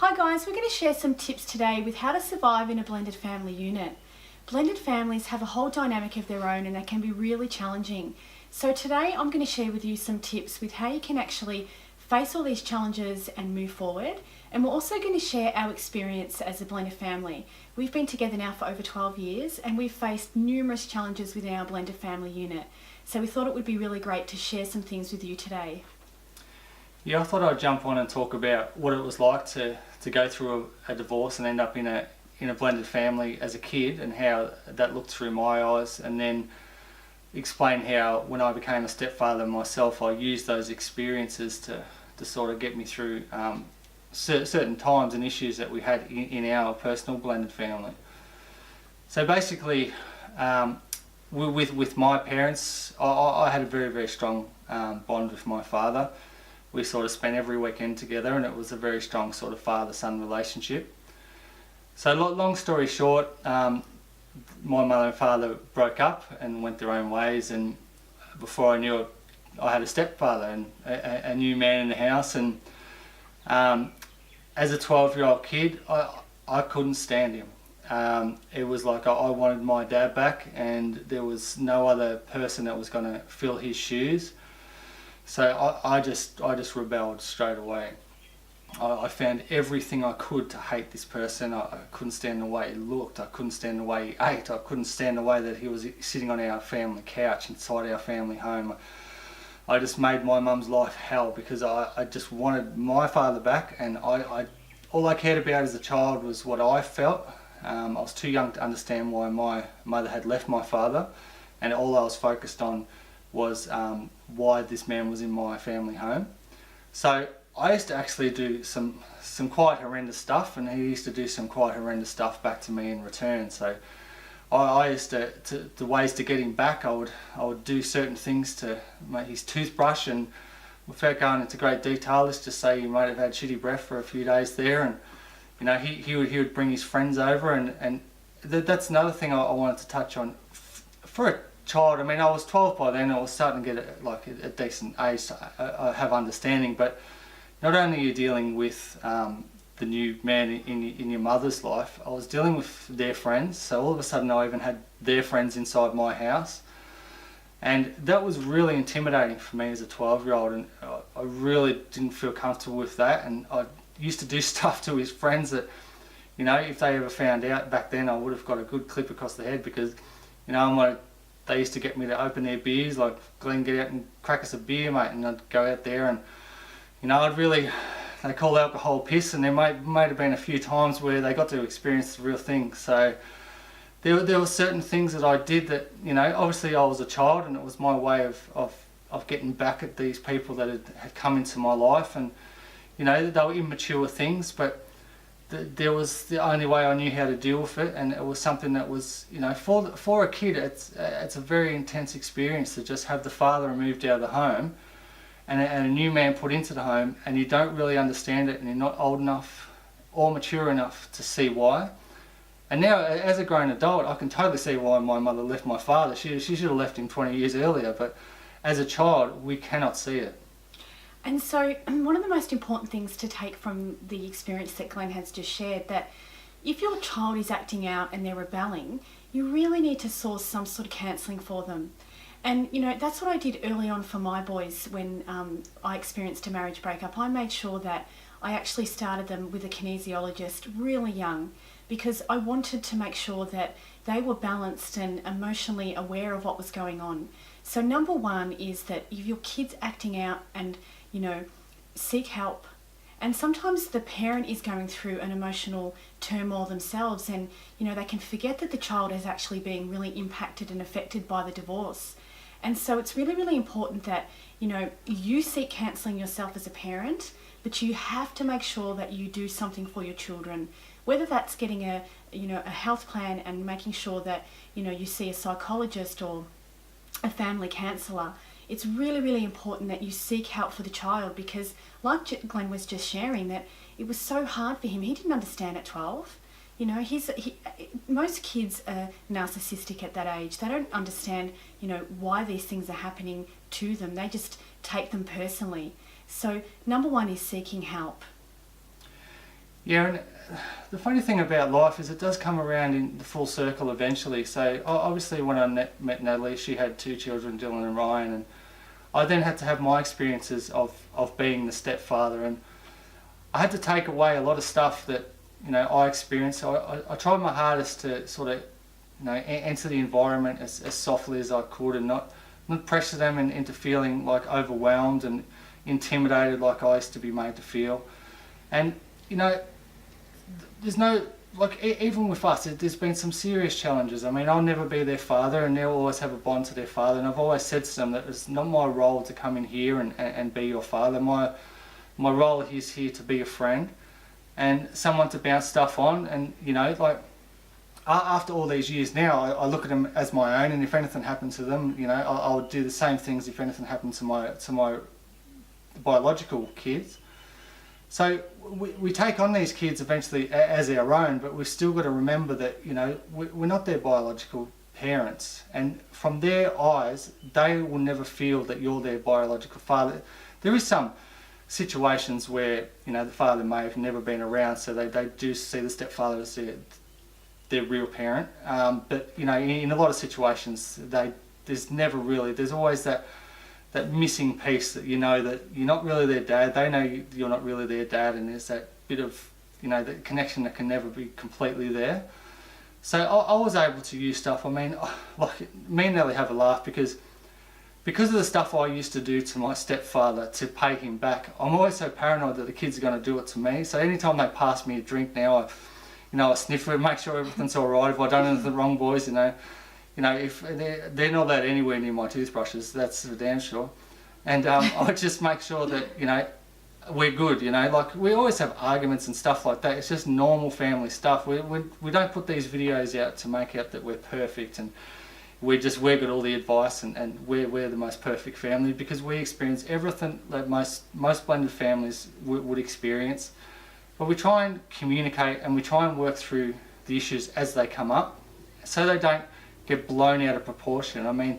Hi guys, we're going to share some tips today with how to survive in a blended family unit. Blended families have a whole dynamic of their own and they can be really challenging. So today I'm going to share with you some tips with how you can actually face all these challenges and move forward. And we're also going to share our experience as a blended family. We've been together now for over 12 years and we've faced numerous challenges within our blended family unit. So we thought it would be really great to share some things with you today. Yeah, I thought I'd jump on and talk about what it was like to go through a divorce and end up in a blended family as a kid, and how that looked through my eyes, and then explain how when I became a stepfather myself I used those experiences to sort of get me through certain times and issues that we had in our personal blended family. So basically, with my parents, I had a very strong bond with my father. We sort of spent every weekend together and it was a very strong sort of father-son relationship. So long story short, my mother and father broke up and went their own ways, and before I knew it I had a stepfather and a new man in the house. And as a 12-year-old kid I couldn't stand him. It was like I wanted my dad back, and there was no other person that was going to fill his shoes. So I just rebelled straight away. I found everything I could to hate this person. I couldn't stand the way he looked, I couldn't stand the way he ate, I couldn't stand the way that he was sitting on our family couch inside our family home. I just made my mum's life hell because I just wanted my father back, and all I cared about as a child was what I felt. I was too young to understand why my mother had left my father, and all I was focused on was why this man was in my family home. So I used to actually do some quite horrendous stuff, and he used to do some quite horrendous stuff back to me in return. So I used to the ways to get him back, I would do certain things to make his toothbrush, and without going into great detail, let's just say he might have had shitty breath for a few days there, and you know he would bring his friends over, and that's another thing I wanted to touch on. For a child, I mean, I was 12 by then, I was starting to get a decent age, so I have understanding, but not only are you dealing with the new man in your mother's life, I was dealing with their friends. So all of a sudden I even had their friends inside my house, and that was really intimidating for me as a 12-year-old, and I really didn't feel comfortable with that. And I used to do stuff to his friends that, you know, if they ever found out back then, I would have got a good clip across the head, because, you know, they used to get me to open their beers, like, Glenn, get out and crack us a beer, mate, and I'd go out there and, you know, they call alcohol piss, and there might have been a few times where they got to experience the real thing. So there were certain things that I did that, you know, obviously I was a child and it was my way of getting back at these people that had come into my life, and, you know, they were immature things, but there was the only way I knew how to deal with it, and it was something that was, you know, for a kid, it's a very intense experience to just have the father removed out of the home and a new man put into the home, and you don't really understand it, and you're not old enough or mature enough to see why. And now, as a grown adult, I can totally see why my mother left my father. She should have left him 20 years earlier, but as a child, we cannot see it. And so one of the most important things to take from the experience that Glenn has just shared, that if your child is acting out and they're rebelling, you really need to source some sort of counselling for them. And, you know, that's what I did early on for my boys when I experienced a marriage breakup. I made sure that I actually started them with a kinesiologist really young, because I wanted to make sure that they were balanced and emotionally aware of what was going on. So number one is that if your kid's acting out, and, you know, seek help. And sometimes the parent is going through an emotional turmoil themselves, and, you know, they can forget that the child is actually being really impacted and affected by the divorce. And so it's really important that, you know, you seek counselling yourself as a parent, but you have to make sure that you do something for your children, whether that's getting a health plan and making sure that, you know, you see a psychologist or a family counsellor. It's really important that you seek help for the child, because like Glenn was just sharing, that it was so hard for him. He didn't understand at 12. You know, most kids are narcissistic at that age. They don't understand, you know, why these things are happening to them. They just take them personally. So number one is seeking help. Yeah, and the funny thing about life is it does come around in the full circle eventually. So obviously when I met Natalie, she had 2 children, Dylan and Ryan, and I then had to have my experiences of being the stepfather, and I had to take away a lot of stuff that, you know, I experienced. So I tried my hardest to sort of, you know, enter the environment as softly as I could, and not pressure them into feeling like overwhelmed and intimidated like I used to be made to feel. And, you know, there's no, like, even with us, there's been some serious challenges. I mean, I'll never be their father, and they'll always have a bond to their father, and I've always said to them that it's not my role to come in here and be your father. My role is here to be a friend and someone to bounce stuff on. And, you know, like, after all these years now, I look at them as my own, and if anything happened to them, you know, I would do the same things if anything happened to my biological kids. So we take on these kids eventually as our own, but we've still got to remember that, you know, we're not their biological parents, and from their eyes, they will never feel that you're their biological father. There is some situations where, you know, the father may have never been around, so they do see the stepfather as their real parent. But, you know, in a lot of situations, there's always that missing piece, that you know that you're not really their dad, they know you're not really their dad, and there's that bit of, you know, the connection that can never be completely there. So I was able to use stuff. I mean, like, me and Nellie have a laugh because of the stuff I used to do to my stepfather to pay him back. I'm always so paranoid that the kids are going to do it to me. So anytime they pass me a drink now, I sniff it, make sure everything's all right. If I don't anything wrong, boys, you know, if they're not allowed anywhere near my toothbrushes, that's for damn sure. And I just make sure that, you know, we're good, you know. Like, we always have arguments and stuff like that. It's just normal family stuff. We don't put these videos out to make out that we're perfect and we've got all the advice and we're the most perfect family, because we experience everything that most blended families would experience. But we try and communicate, and we try and work through the issues as they come up, so they don't get blown out of proportion. I mean,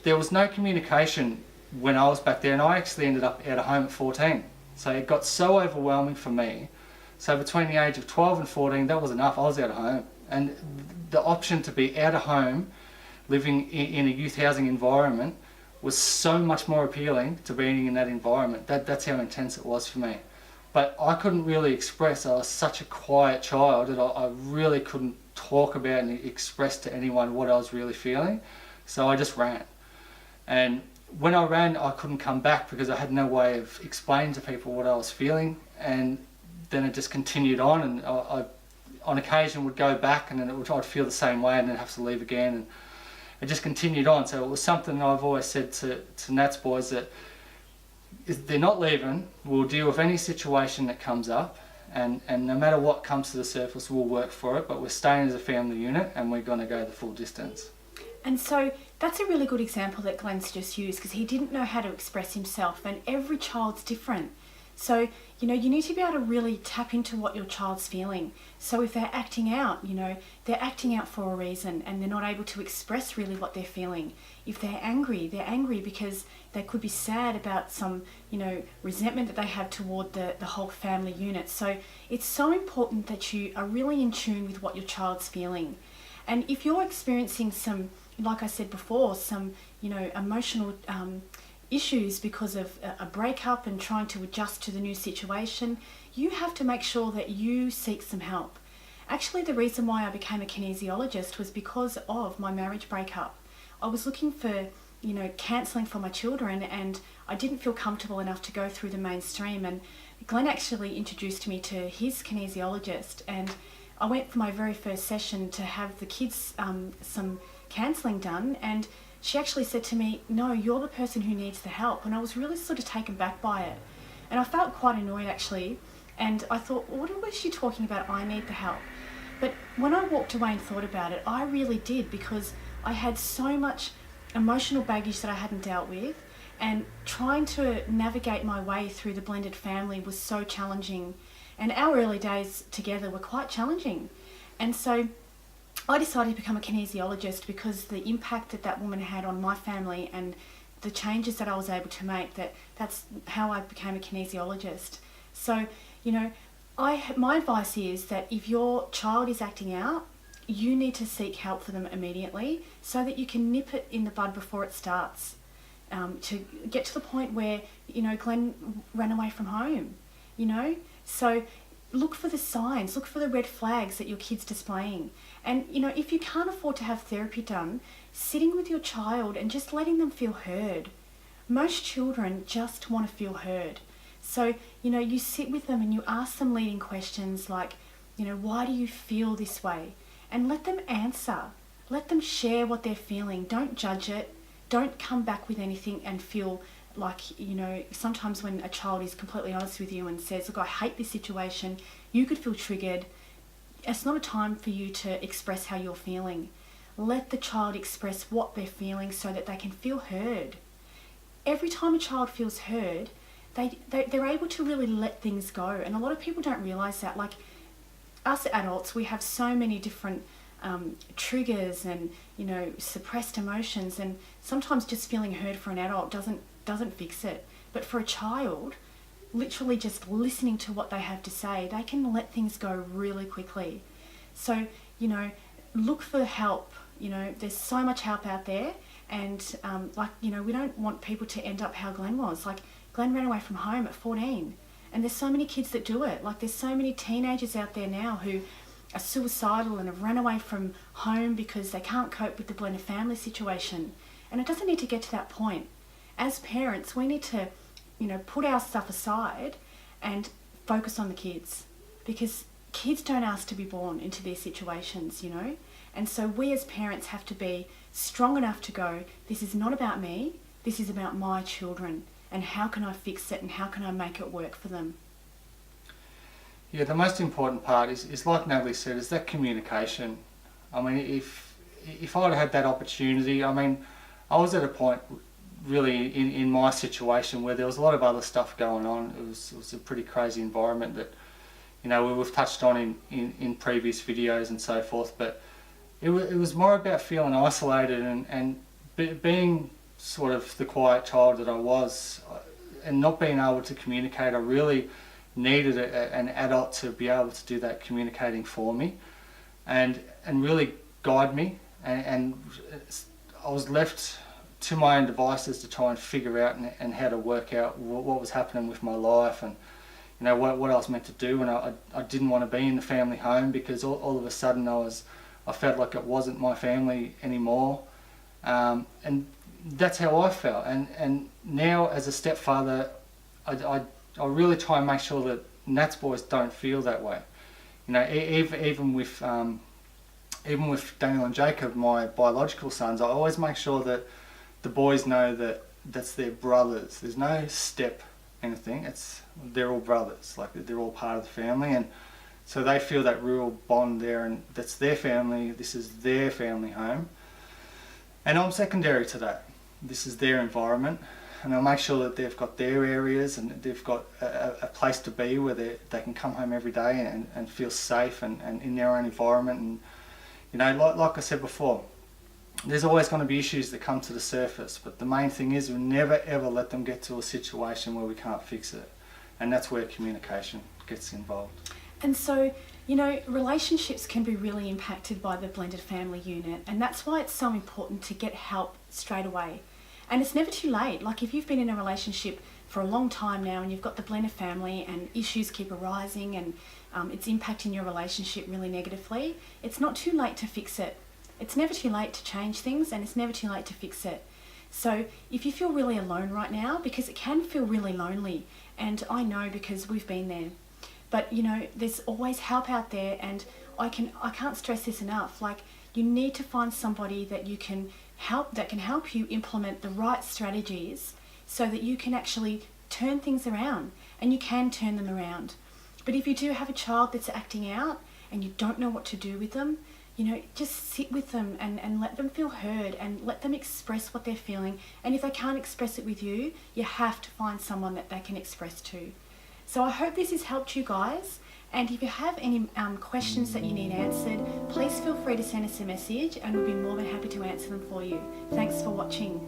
there was no communication when I was back there, and I actually ended up out of home at 14. So it got so overwhelming for me. So between the age of 12 and 14, that was enough. I was out of home. And the option to be out of home, living in a youth housing environment, was so much more appealing to being in that environment. That's how intense it was for me. But I couldn't really express. I was such a quiet child that I really couldn't talk about and express to anyone what I was really feeling. So I just ran. And when I ran, I couldn't come back because I had no way of explaining to people what I was feeling. And then it just continued on, and I on occasion would go back, and then I'd feel the same way and then have to leave again. And it just continued on. So it was something I've always said to Nat's boys, that if they're not leaving, we'll deal with any situation that comes up, and no matter what comes to the surface, we'll work for it, but we're staying as a family unit and we're going to go the full distance. And so that's a really good example that Glenn's just used, because he didn't know how to express himself, and every child's different. So, you know, you need to be able to really tap into what your child's feeling. So if they're acting out, you know, they're acting out for a reason, and they're not able to express really what they're feeling. If they're angry because they could be sad about some, you know, resentment that they have toward the whole family unit. So it's so important that you are really in tune with what your child's feeling. And if you're experiencing some, like I said before, some, you know, emotional issues because of a breakup and trying to adjust to the new situation, you have to make sure that you seek some help. Actually, the reason why I became a kinesiologist was because of my marriage breakup. I was looking for, you know, counselling for my children, and I didn't feel comfortable enough to go through the mainstream. And Glenn actually introduced me to his kinesiologist, and I went for my very first session to have the kids some counselling done, and she actually said to me, "No, you're the person who needs the help." And I was really sort of taken back by it. And I felt quite annoyed, actually. And I thought, what was she talking about? I need the help. But when I walked away and thought about it, I really did, because I had so much emotional baggage that I hadn't dealt with. And trying to navigate my way through the blended family was so challenging. And our early days together were quite challenging. And so I decided to become a kinesiologist because the impact that woman had on my family and the changes that I was able to make, that's how I became a kinesiologist. So, you know, My advice is that if your child is acting out, you need to seek help for them immediately so that you can nip it in the bud before it starts. To get to the point where, Glenn ran away from home, So look for the signs, look for the red flags that your kid's displaying. And, if you can't afford to have therapy done, sitting with your child and just letting them feel heard. Most children just want to feel heard. So, you sit with them and you ask them leading questions like, why do you feel this way? And let them answer. Let them share what they're feeling. Don't judge it. Don't come back with anything and feel like, sometimes when a child is completely honest with you and says, look, I hate this situation, you could feel triggered. It's not a time for you to express how you're feeling. Let the child express what they're feeling so that they can feel heard. Every time a child feels heard, they're able to really let things go. And a lot of people don't realise that. Like us adults, we have so many different triggers and, suppressed emotions. And sometimes just feeling heard for an adult doesn't fix it. But for a child, literally just listening to what they have to say, they can let things go really quickly. So, look for help. There's so much help out there. And, we don't want people to end up how Glenn was. Like, Glenn ran away from home at 14. And there's so many kids that do it. Like, there's so many teenagers out there now who are suicidal and have run away from home because they can't cope with the blended family situation. And it doesn't need to get to that point. As parents, we need to, put our stuff aside and focus on the kids. Because kids don't ask to be born into these situations, And so we as parents have to be strong enough to go, this is not about me, this is about my children. And how can I fix it and how can I make it work for them? Yeah, the most important part is like Natalie said, is that communication. I mean, if I'd had that opportunity, I was at a point really in my situation where there was a lot of other stuff going on. It was a pretty crazy environment that, we've touched on in previous videos and so forth, but it was more about feeling isolated and being sort of the quiet child that I was and not being able to communicate. I really needed an adult to be able to do that communicating for me and really guide me, and I was left to my own devices to try and figure out and how to work out what was happening with my life and what I was meant to do. And I didn't want to be in the family home because all of a sudden I felt like it wasn't my family anymore, and that's how I felt. And now as a stepfather, I really try and make sure that Nat's boys don't feel that way. Even with Daniel and Jacob, my biological sons, I always make sure that the boys know that that's their brothers. There's no step anything. They're all brothers. Like, they're all part of the family, and so they feel that real bond there, and that's their family. This is their family home, and I'm secondary to that. This is their environment, and I'll make sure that they've got their areas and they've got a place to be where they can come home every day and feel safe and in their own environment. And like I said before, there's always going to be issues that come to the surface, but the main thing is we never ever let them get to a situation where we can't fix it, and that's where communication gets involved. And so, relationships can be really impacted by the blended family unit, and that's why it's so important to get help straight away. And it's never too late. Like, if you've been in a relationship for a long time now and you've got the blended family and issues keep arising and it's impacting your relationship really negatively, it's not too late to fix it. It's never too late to change things, and it's never too late to fix it. So if you feel really alone right now, because it can feel really lonely, and I know because we've been there, but there's always help out there, and I can't stress this enough. Like, you need to find somebody that can help you implement the right strategies so that you can actually turn things around, and you can turn them around. But if you do have a child that's acting out and you don't know what to do with them, just sit with them and let them feel heard and let them express what they're feeling. And if they can't express it with you, you have to find someone that they can express to. So I hope this has helped you guys. And if you have any questions that you need answered, please feel free to send us a message and we'll be more than happy to answer them for you. Thanks for watching.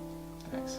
Thanks.